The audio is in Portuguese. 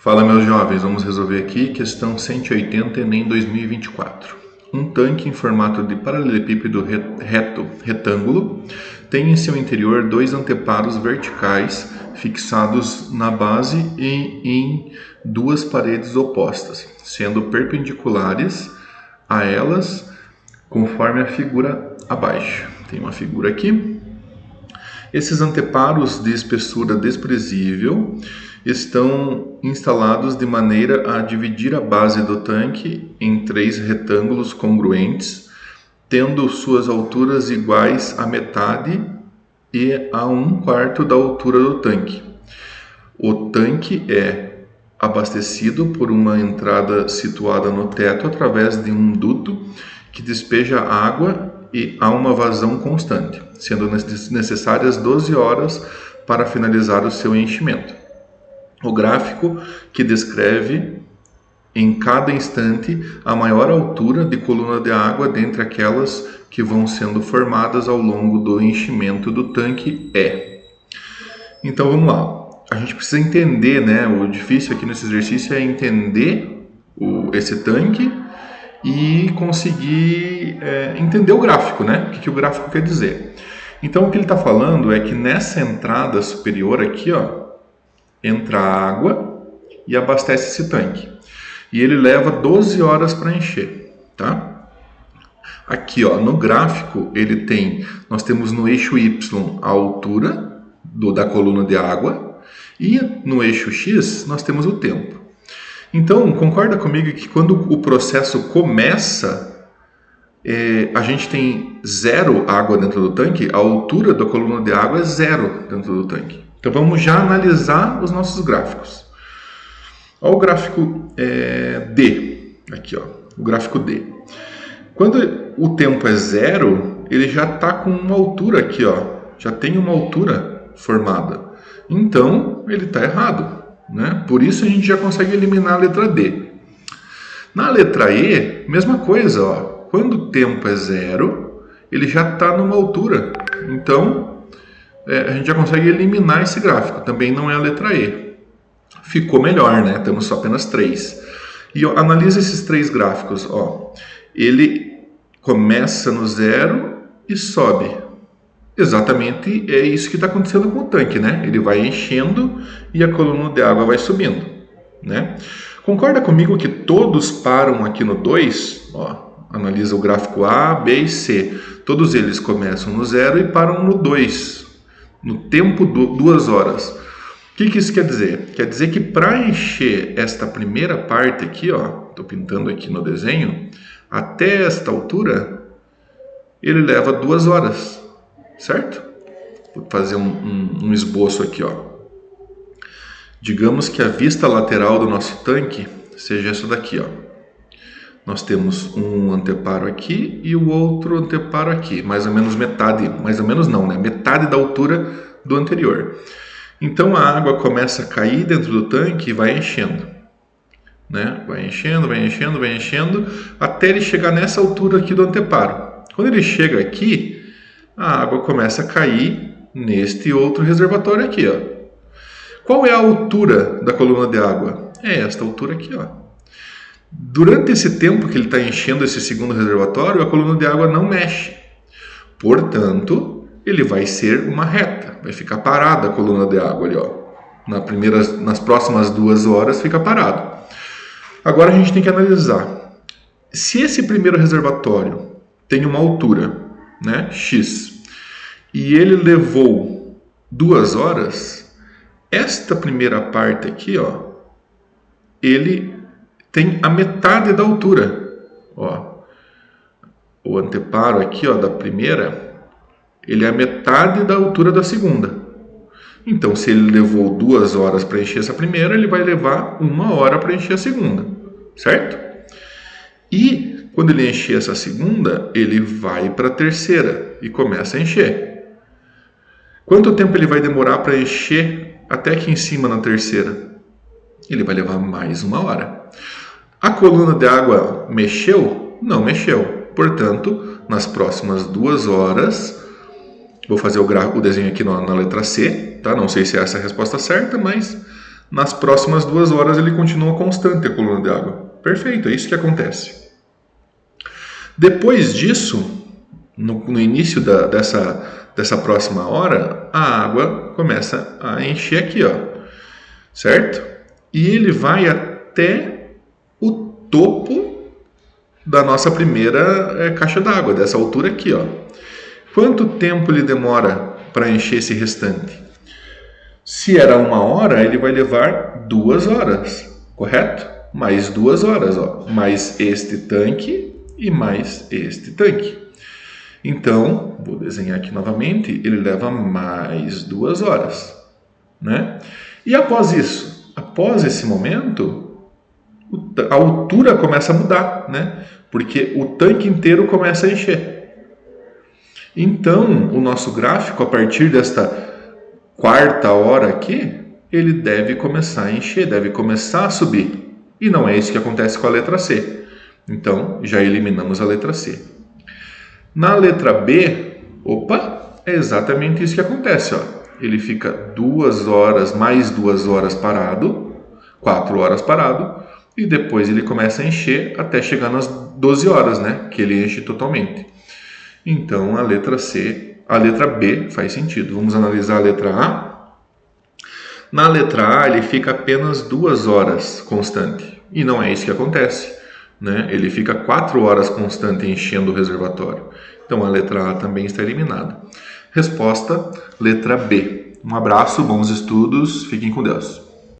Fala, meus jovens, vamos resolver aqui questão 180 Enem 2024. Um tanque em formato de paralelepípedo retângulo tem em seu interior dois anteparos verticais fixados na base e em duas paredes opostas, sendo perpendiculares a elas conforme a figura abaixo. Tem uma figura aqui. Esses anteparos de espessura desprezível estão instalados de maneira a dividir a base do tanque em três retângulos congruentes, tendo suas alturas iguais à metade e a 1/4 da altura do tanque. O tanque é abastecido por uma entrada situada no teto através de um duto que despeja água e há uma vazão constante, sendo necessárias 12 horas para finalizar o seu enchimento. O gráfico que descreve em cada instante a maior altura de coluna de água dentre aquelas que vão sendo formadas ao longo do enchimento do tanque é. Então vamos lá. A gente precisa entender, né? O difícil aqui nesse exercício é entender esse tanque e conseguir entender o gráfico, né? O que o gráfico quer dizer. Então o que ele está falando é que nessa entrada superior aqui, ó, entra água e abastece esse tanque. E ele leva 12 horas para encher, tá? Aqui, ó, no gráfico, nós temos no eixo Y a altura da coluna de água e no eixo X nós temos o tempo. Então, concorda comigo que quando o processo começa, a gente tem 0 água dentro do tanque, a altura da coluna de água é 0 dentro do tanque. Então vamos já analisar os nossos gráficos. Olha o gráfico D, aqui ó, o gráfico D. Quando o tempo é 0, ele já está com uma altura aqui, ó, já tem uma altura formada. Então ele está errado, né? Por isso a gente já consegue eliminar a letra D. Na letra E, mesma coisa, ó. Quando o tempo é 0, ele já está numa altura. Então a gente já consegue eliminar esse gráfico. Também não é a letra E. Ficou melhor, né? Temos só apenas 3. E ó, analisa esses 3 gráficos. Ó. Ele começa no 0 e sobe. Exatamente é isso que está acontecendo com o tanque, né? Ele vai enchendo e a coluna de água vai subindo, né? Concorda comigo que todos param aqui no 2? Ó, analisa o gráfico A, B e C. Todos eles começam no 0 e param no 2. No tempo 2 horas. O que isso quer dizer? Quer dizer que para encher esta primeira parte aqui, ó, estou pintando aqui no desenho, até esta altura, ele leva 2 horas, certo? Vou fazer um esboço aqui, ó. Digamos que a vista lateral do nosso tanque seja essa daqui, ó. Nós temos um anteparo aqui e o outro anteparo aqui, mais ou menos metade, mais ou menos não, né? Metade da altura do anterior. Então a água começa a cair dentro do tanque e vai enchendo, né? Vai enchendo, vai enchendo, vai enchendo, até ele chegar nessa altura aqui do anteparo. Quando ele chega aqui, a água começa a cair neste outro reservatório aqui, ó. Qual é a altura da coluna de água? É esta altura aqui, ó. Durante esse tempo que ele está enchendo esse segundo reservatório, a coluna de água não mexe. Portanto, ele vai ser uma reta. Vai ficar parada a coluna de água ali, ó. Nas próximas 2 horas fica parado. Agora a gente tem que analisar. Se esse primeiro reservatório tem uma altura, né, X, e ele levou 2 horas, esta primeira parte aqui, ó, ele tem a metade da altura, ó. O anteparo aqui, ó, da primeira, ele é a metade da altura da segunda. Então, se ele levou 2 horas para encher essa primeira, ele vai levar 1 hora para encher a segunda, certo? E quando ele encher essa segunda, ele vai para a terceira e começa a encher. Quanto tempo ele vai demorar para encher até aqui em cima na terceira? Ele vai levar mais 1 hora. A coluna de água mexeu? Não mexeu. Portanto, nas próximas 2 horas, vou fazer o desenho aqui na letra C, tá? Não sei se é essa a resposta certa, mas nas próximas 2 horas ele continua constante a coluna de água. Perfeito, é isso que acontece. Depois disso, no início dessa próxima hora, a água começa a encher aqui, ó, certo? E ele vai até o topo da nossa primeira caixa d'água, dessa altura aqui, ó. Quanto tempo ele demora para encher esse restante? Se era 1 hora, ele vai levar 2 horas, correto? Mais 2 horas, ó, mais este tanque e mais este tanque. Então, vou desenhar aqui novamente, ele leva mais 2 horas, né? E após isso, após esse momento, a altura começa a mudar, né? Porque o tanque inteiro começa a encher. Então, o nosso gráfico, a partir desta 4ª hora aqui, ele deve começar a encher, deve começar a subir. E não é isso que acontece com a letra C. Então, já eliminamos a letra C. Na letra B, é exatamente isso que acontece, ó. Ele fica 2 horas, mais 2 horas parado, 4 horas parado, e depois ele começa a encher até chegar nas 12 horas, né? Que ele enche totalmente. Então, a letra B faz sentido. Vamos analisar a letra A. Na letra A, ele fica apenas 2 horas constante. E não é isso que acontece, né? Ele fica 4 horas constante enchendo o reservatório. Então, a letra A também está eliminada. Resposta, letra B. Um abraço, bons estudos, fiquem com Deus.